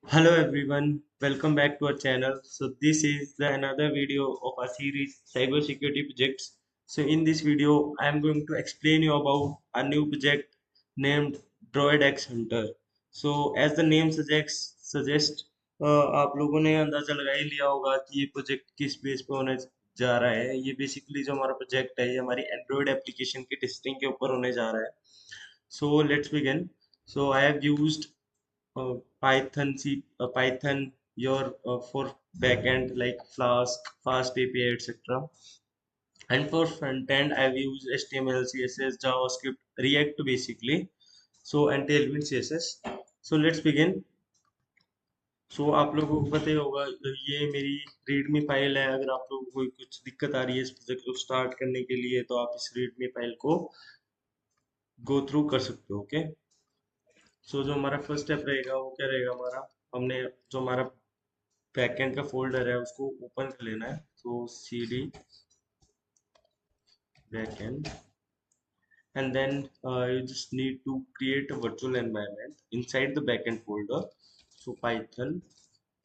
Hello everyone, welcome back to our channel. So this is the another video of our series cybersecurity projects. So in this video, I am going to explain you about a new project named Droid X Hunter. So as the name suggest आप लोगों ने अंदाजा लगा ही लिया होगा कि ये project किस बेस पे होने जा रहा है। ये बेसिकली जो हमारा प्रोजेक्ट है ये हमारी एंड्रॉयड एप्लीकेशन की टेस्टिंग के ऊपर होने जा रहा है. So let's begin. So I have used Python your for backend like Flask, Fast API, etc. And for front end, I've used HTML, CSS, JavaScript, React basically. So and Tailwind CSS. So let's begin. So आप लोगों को पता ही होगा ये मेरी readme file है. अगर आप लोगों को कोई कुछ दिक्कत आ रही है इस प्रोजेक्ट को स्टार्ट करने के लिए तो आप इस रीडमी फाइल को गो थ्रू कर सकते हो. ओके. सो जो हमारा फर्स्ट स्टेप रहेगा वो क्या रहेगा हमारा. हमने जो हमारा बैकएंड का फोल्डर है उसको ओपन कर लेना है. तो cd backend and then you just need to create a virtual environment inside the backend folder. So python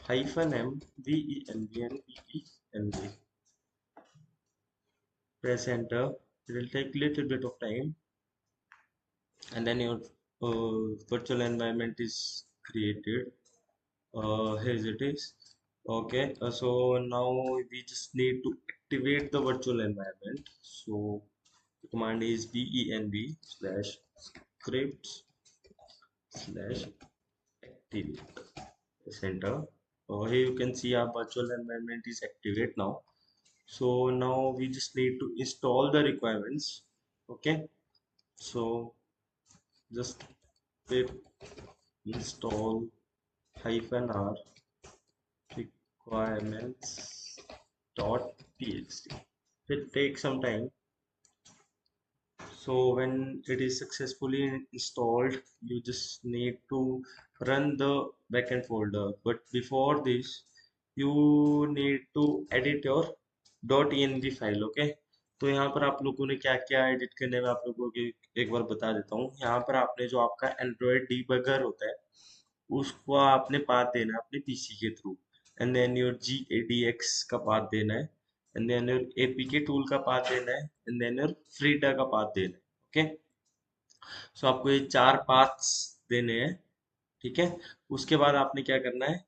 hyphen m venv. Press enter. It will take little bit of time and then your virtual environment is created. Here it is. Okay, so now we just need to activate the virtual environment. So the command is venv slash scripts slash activate. Press enter. Here you can see our virtual environment is activate now. So now we just need to install the requirements. Okay, so just pip install hyphen r requirements dot txt. It takes some time. So when it is successfully installed, you just need to run the backend folder. But before this, you need to edit your .env file. Okay. तो यहाँ पर आप लोगों ने क्या क्या edit करने में आप लोगों को एक बार बता देता हूँ. यहाँ पर आपने जो आपका एंड्रॉयड डीबगर होता है उसको आपने पाथ देना है अपने पीसी के through. And then your GADX का पाथ देना है. And then your APK tool का पाथ देना है. एंड देन योर फ्रीटा का पाथ देना है. ओके. सो आपको ये चार पाथ्स देने हैं. ठीक है. उसके बाद आपने क्या करना है.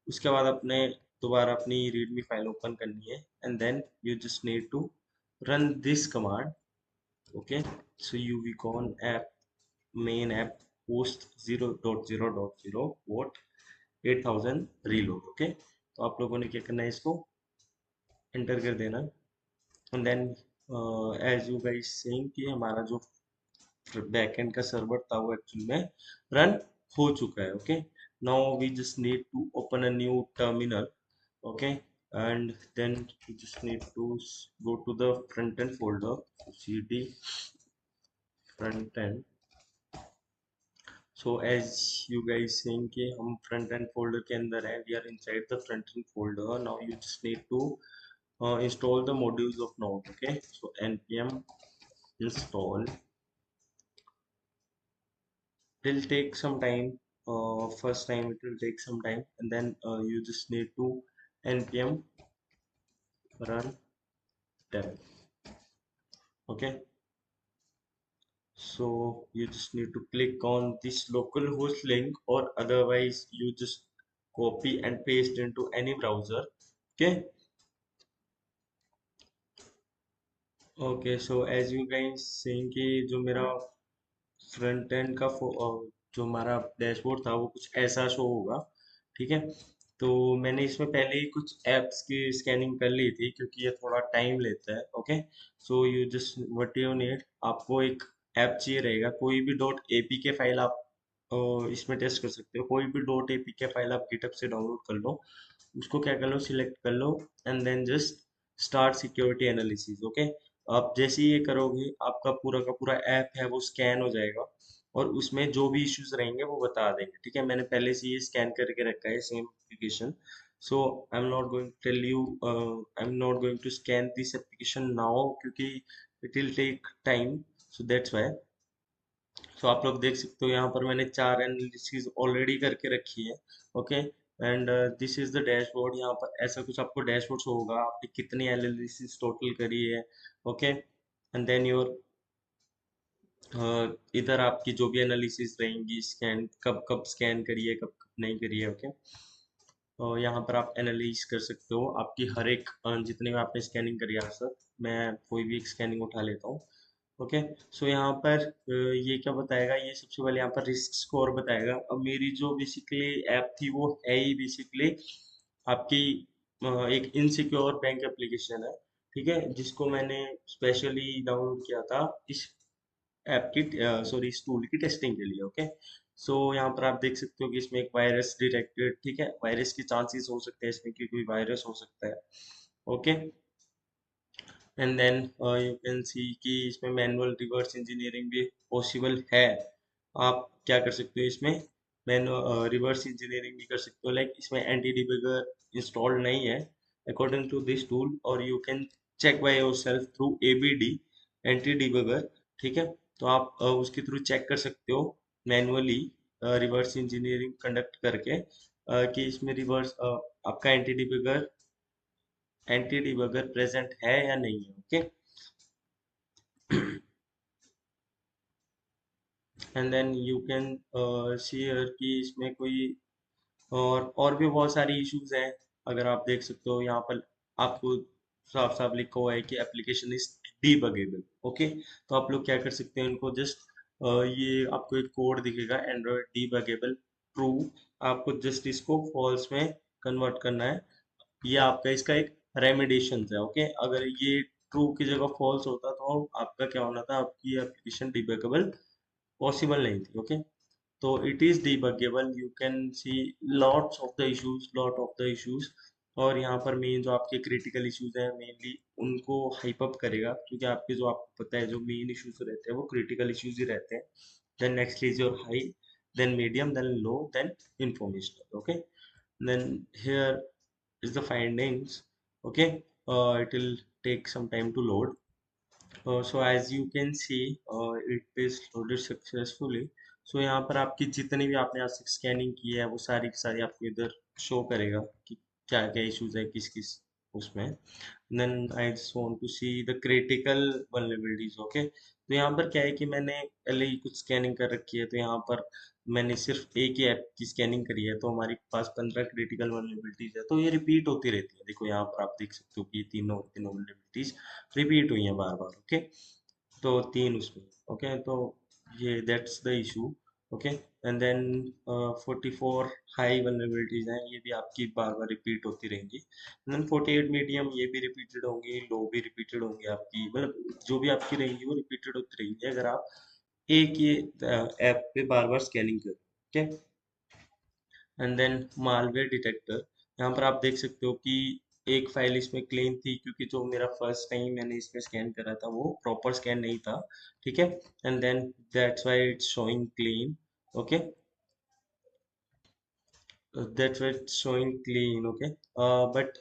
उसके बाद अपने दोबारा अपनी रीडमी फाइल ओपन करनी है. And then you just need to run this command. Okay. So uvcon app main app host 0.0.0 what 8000 reload. Okay. तो आप लोगों ने क्या करना है इसको एंटर कर देना. And then as you guys saying कि हमारा जो बैकएंड का सर्वर था वो एक्चुअली में रन हो चुका है. Okay. Now we just need to open a new terminal. Okay. And then you just need to go to the front end folder. So cd front end. So as you guys saying कि हम front end folder के अंदर हैं, we are inside the front end folder. Now you just need to install the modules of Node. Okay. So npm install. It will take some time. First time it will take some time and then you just need to npm run dev. Okay. So you just need to click on this localhost link or otherwise you just copy and paste into any browser. Okay. Okay, so as you guys saying कि जो मेरा front end का जो हमारा dashboard था वो कुछ ऐसा शो होगा. ठीक है. तो मैंने इसमें पहले ही कुछ एप्स की स्कैनिंग कर ली थी क्योंकि ये थोड़ा टाइम लेता है. Okay. So you just what you need. आपको एक ऐप चाहिए रहेगा. कोई भी .apk फाइल आप इसमें टेस्ट कर सकते हो. कोई भी .apk फाइल आप गिटहब से डाउनलोड कर लो. उसको क्या कर लो सिलेक्ट कर लो. And then just start security analysis. Okay. आप जैसे ही ये करोगे आपका पूरा का पूरा ऐप है वो स्कैन हो जाएगा और उसमें जो भी इश्यूज रहेंगे वो बता देंगे. ठीक है. मैंने पहले से ये स्कैन करके रखा है same application. So I am not going tell you I am not going to scan this application now क्योंकि it will take time. So that's why. So आप लोग देख सकते हो यहाँ पर मैंने 4 एनालिसिस ऑलरेडी करके रखी है। Okay, and this is the dashboard. यहाँ पर ऐसा कुछ आपको डैशबोर्ड शो होगा, आपने कितनी एनालिसिस टोटल करी है। ओके, एंड देन योर इधर आपकी जो भी एनालिसिस रहेंगी, स्कैन कब कब स्कैन करी है, कब कब नहीं करी है। ओके, तो यहाँ पर आप एनालाइज कर सकते हो आपकी हर एक जितने भी आपने स्कैनिंग करी है। सर मैं कोई भी एक स्कैनिंग उठा लेता हूँ। ओके, सो यहाँ पर ये क्या बताएगा, ये सबसे पहले यहाँ पर रिस्क स्कोर बताएगा। अब मेरी जो बेसिकली ऐप थी वो है ही बेसिकली आपकी एक इनसिक्योर बैंक एप्लीकेशन है। ठीक है, जिसको मैंने स्पेशली डाउनलोड किया था इस ऐप की, सॉरी इस टूल की टेस्टिंग के लिए। ओके, सो यहाँ पर आप देख सकते हो कि इसमें एक वायरस डिटेक्टेड। ठीक है, वायरस के चांसेस हो सकते हैं इसमें कि कोई वायरस हो सकता है। Okay, and then you can see कि इसमें मैनुअल रिवर्स इंजीनियरिंग भी पॉसिबल है। आप क्या कर सकते हो इसमें, मैनुअल रिवर्स इंजीनियरिंग भी कर सकते हो। लाइक इसमें एंटी डिबगर इंस्टॉल्ड नहीं है अकॉर्डिंग टू दिस टूल, और you can check by yourself through ABD anti debugger. ठीक है, तो आप उसके थ्रू चेक कर सकते हो मैनुअली रिवर्स इंजीनियरिंग कंडक्ट करके कि इसमें रिवर्स आपका एंटी डिबगर प्रेजेंट है या नहीं है। Okay, and then you can see here कि इसमें कोई और भी बहुत सारी इश्यूज हैं। अगर आप देख सकते हो यहाँ पर आपको साफ साफ लिखा हुआ है कि एप्लीकेशन इज डीबगेबल। ओके, तो आप लोग क्या कर सकते हैं, इनको जस्ट ये आपको एक कोड दिखेगा एंड्रॉयड डीबगेबल ट्रू, आपको जस्ट इसको फॉल्स में कन्वर्ट करना है। ये आपका इसका एक रेमेडिएशन है। ओके, अगर ये ट्रू की जगह फॉल्स होता तो आपका क्या होना था, आपकी एप्लीकेशन डिबगेबल पॉसिबल नहीं थी। ओके, तो it is debuggable, you can see lot of the issues. और यहाँ पर मेन जो आपके क्रिटिकल इश्यूज हैं मेनली उनको हाइप अप करेगा, क्योंकि आपके जो आपको पता है जो मेन इश्यूज रहते हैं वो क्रिटिकल इश्यूज ही रहते हैं। Then next is your high, then medium, then low, then information. Okay, then here is the findings. Okay, it will take some time to load. So as you can see, it is loaded successfully. So यहाँ पर आपकी जितनी भी आपने आज तक scanning की है वो सारी की सारी आपको इधर शो करेगा कि क्या क्या इश्यूज है किस किस उसमें। Then I just want to see the critical vulnerabilities. Okay, तो यहाँ पर क्या है कि मैंने पहले ही कुछ स्कैनिंग कर रखी है, तो यहाँ पर मैंने सिर्फ एक ही ऐप की स्कैनिंग करी है, तो हमारे पास 15 क्रिटिकल वल्नरेबिलिटीज है। तो ये रिपीट होती रहती है। देखो यहाँ पर आप देख सकते हो कि ये तीनों तीनों वल्नरेबिलिटीज रिपीट हुई हैं बार बार। ओके, तो तीन उसमें। ओके, तो ये that's the issue. Okay, and then 44 high vulnerabilities हैं, ये भी आपकी बार बार रिपीट होती रहेंगी। देन 48 मीडियम, ये भी रिपीटेड होंगी, लो भी रिपीटेड होंगी आपकी, मतलब जो भी आपकी रहेंगी वो रिपीटेड होती रहेंगी अगर आप एक ही ऐप पे बार बार स्कैनिंग करें। Okay, and then malware detector, यहाँ पर आप देख सकते हो कि एक फाइल इसमें क्लीन थी, क्योंकि जो मेरा फर्स्ट टाइम मैंने इसमें स्कैन करा था वो प्रॉपर स्कैन नहीं था। ठीक है, and then that's why it's showing clean. Okay, that's why it's showing clean. Okay, but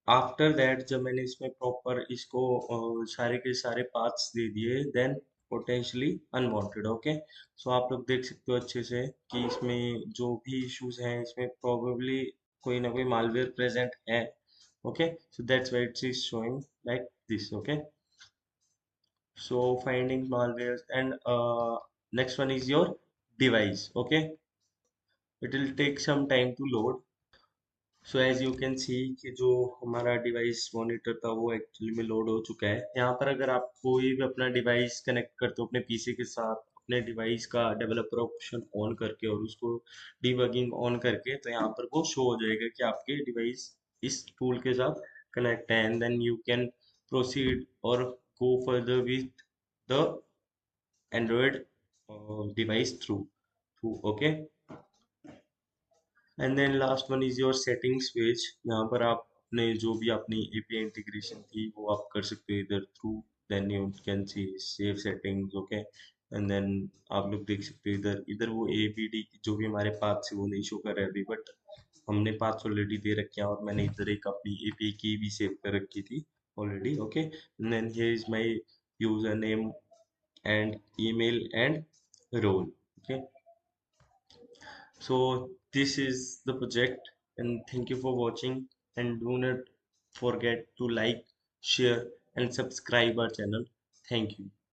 after that जब मैंने इसमें प्रॉपर इसको सारे के सारे पाथ्स दे दिए, देन पोटेंशियली अनवांटेड। ओके, सो आप लोग देख सकते हो अच्छे से कि इसमें जो भी इश्यूज हैं इसमें प्रोबेबली कोई ना कोई मालवेयर प्रेजेंट है। Okay, so that's why it is showing like this. Okay, so finding malwares, and next one is your device. Okay, it will take some time to load. So as you can see कि जो हमारा device monitor था वो actually में load हो चुका है। यहाँ पर अगर आप कोई भी अपना डिवाइस कनेक्ट करते हो अपने पीसी के साथ, अपने डिवाइस का डेवलपर ऑप्शन ऑन करके और उसको डीबगिंग ऑन करके, तो यहाँ पर वो शो हो जाएगा कि आपके डिवाइस इस टूल के साथ कनेक्ट है, and then you can proceed और go further with the Android device through. Okay, and then last one is your settings page. यहाँ पर आप अपने जो भी अपनी एपीआई इंटीग्रेशन थी वो आप कर सकते हो इधर through. Then you can see save settings. Okay, and then आप लोग देख सकते हो इधर इधर वो एपीडी जो भी हमारे पाथ से वो नहीं शो कर रहा है अभी, बट हमने पाथ ऑलरेडी दे रखे हैं, और मैंने इधर एक अपनी एपीआई की भी सेव कर रखी थी already. Okay, and then here is my user name and email and role. Okay, so this is the project, and thank you for watching. And do not forget to like, share, and subscribe our channel. Thank you.